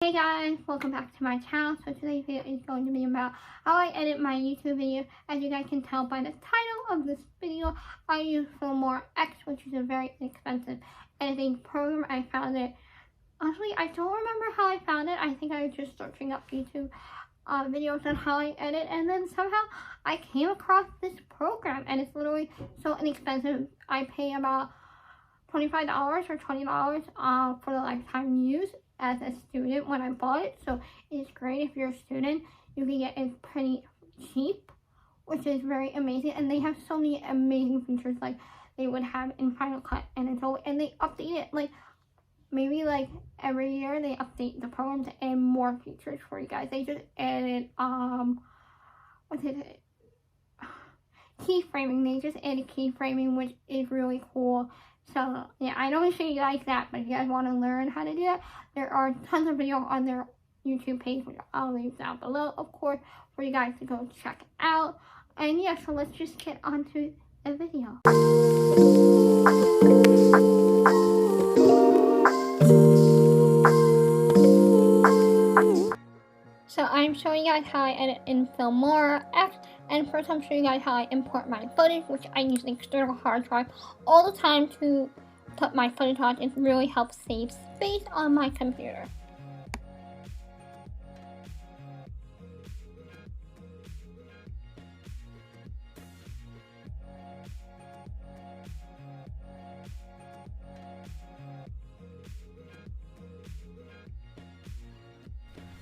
Hey guys, welcome back to my channel. So today's video is going to be about how I edit my YouTube video. As you guys can tell by the title of this video, I use Filmora X, which is a very inexpensive editing program. I found it, honestly, I don't remember how I found it. I think I was just searching up YouTube videos on how I edit, and then somehow I came across this program, and it's literally so inexpensive. I pay about $25 or $20 for the lifetime use as a student when I bought it. So it's great if you're a student. You can get it pretty cheap, which is very amazing. And they have so many amazing features like they would have in Final Cut, and they update it like maybe like every year. They update the program to add more features for you guys. They just added what is it? Keyframing. They just added keyframing, which is really cool. So yeah, I don't show you guys that, but if you guys want to learn how to do that, there are tons of videos on their YouTube page, which I'll leave down below, of course, for you guys to go check out. And yeah, so let's just get on to the video. So I'm showing you guys how I edit in Filmora X, and first I'm showing you guys how I import my footage, which I use an external hard drive all the time to put my footage on. It really helps save space on my computer.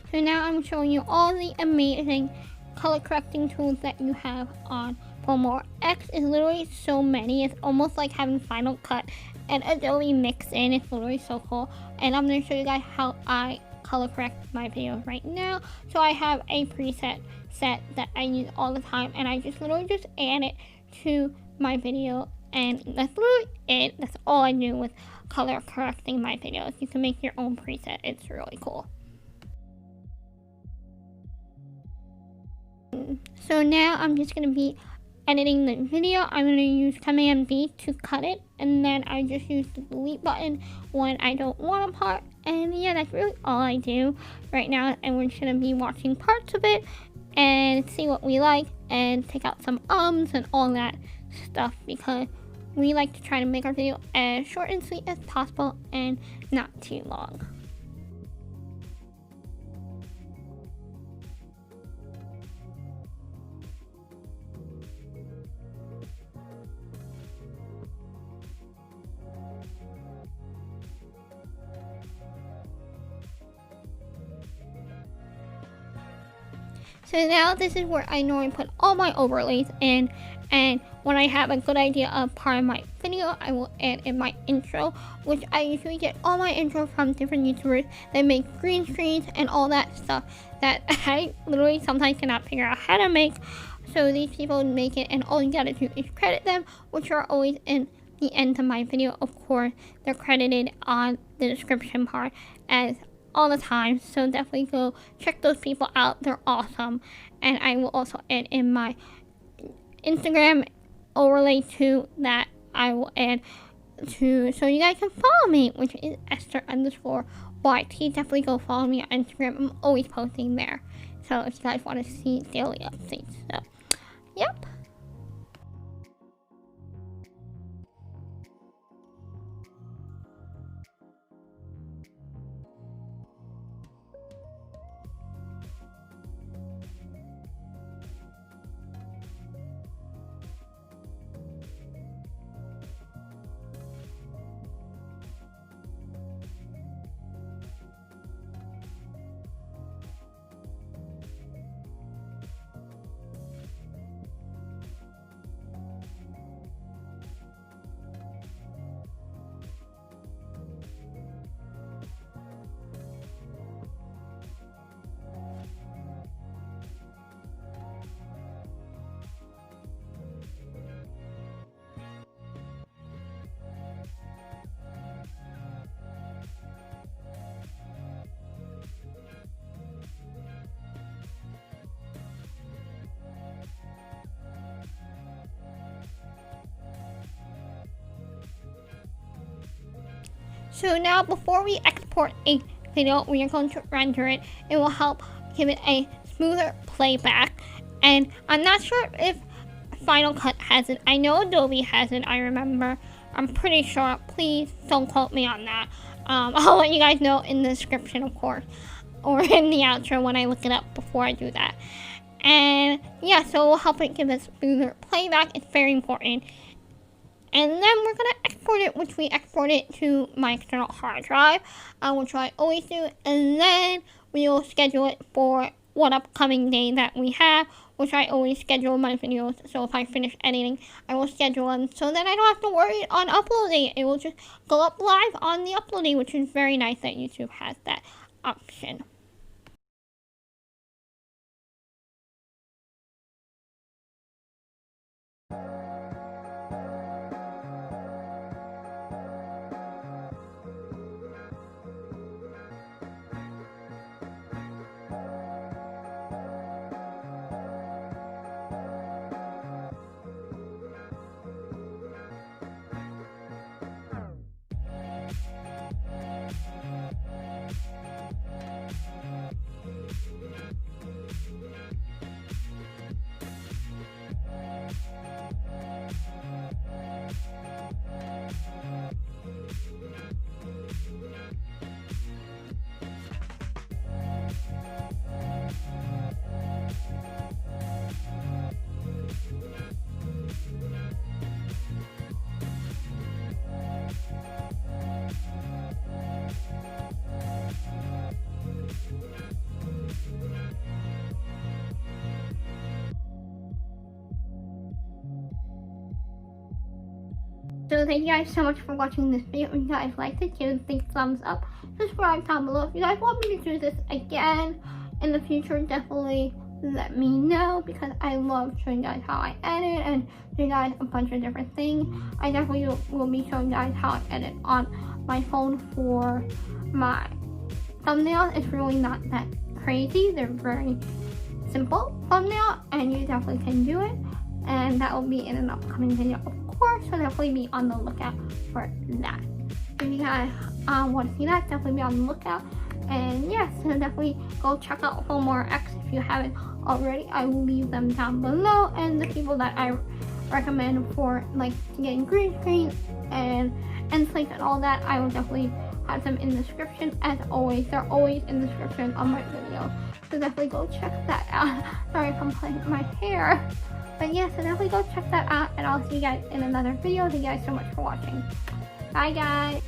So now I'm showing you all the amazing color correcting tools that you have on Filmora X. Is literally so many. It's almost like having Final Cut and Adobe mixed in. It's literally so cool. And I'm going to show you guys how I color correct my videos right now. So I have a preset set that I use all the time, and I just literally just add it to my video, and that's literally it. That's all I do with color correcting my videos. You can make your own preset. It's really cool. So now I'm just going to be editing the video. I'm going to use Command B to cut it, and then I just use the delete button when I don't want a part. And yeah, that's really all I do right now, and we're just going to be watching parts of it and see what we like and take out some ums and all that stuff, because we like to try to make our video as short and sweet as possible and not too long. So now this is where I normally put all my overlays in, and when I have a good idea of part of my video, I will add in my intro, which I usually get all my intro from different YouTubers that make green screens and all that stuff that I literally sometimes cannot figure out how to make. So these people make it, and all you gotta do is credit them, which are always in the end of my video. Of course, they're credited on the description part as all the time, so definitely go check those people out. They're awesome. And I will also add in my Instagram overlay too, that I will add to, so you guys can follow me, which is Esther_YT. Definitely go follow me on Instagram. I'm always posting there, so if you guys want to see daily updates. So yep. So now before we export a video when you're going to render it. It will help give it a smoother playback. And I'm not sure if Final Cut has it. I know Adobe has it, I remember. I'm pretty sure. Please don't quote me on that. I'll let you guys know in the description, of course, or in the outro when I look it up before I do that. And yeah, so it will help it give us smoother playback. It's very important. And then we're going to export it, which we export it to my external hard drive, which I always do. And then we will schedule it for what upcoming day that we have, which I always schedule my videos. So if I finish editing, I will schedule them so that I don't have to worry on uploading. It will just go up live on the uploading, which is very nice that YouTube has that option. So thank you guys so much for watching this video. If you guys liked it, give it a big thumbs up. Subscribe down below. If you guys want me to do this again in the future, definitely let me know, because I love showing you guys how I edit and showing you guys a bunch of different things. I definitely will be showing you guys how I edit on my phone for my thumbnails. It's really not that crazy. They're very simple thumbnail, and you definitely can do it. And that will be in an upcoming video, of course, so definitely be on the lookout for that. If you guys want to see that, definitely be on the lookout. And yes, so definitely go check out Filmora X if you haven't already. I will leave them down below, and the people that I recommend for like getting green screen and links and all that, I will definitely have them in the description. As always, they're always in the description on my videos, so definitely go check that out. Sorry if I'm playing with my hair. But yeah, so definitely go check that out, and I'll see you guys in another video. Thank you guys so much for watching. Bye guys.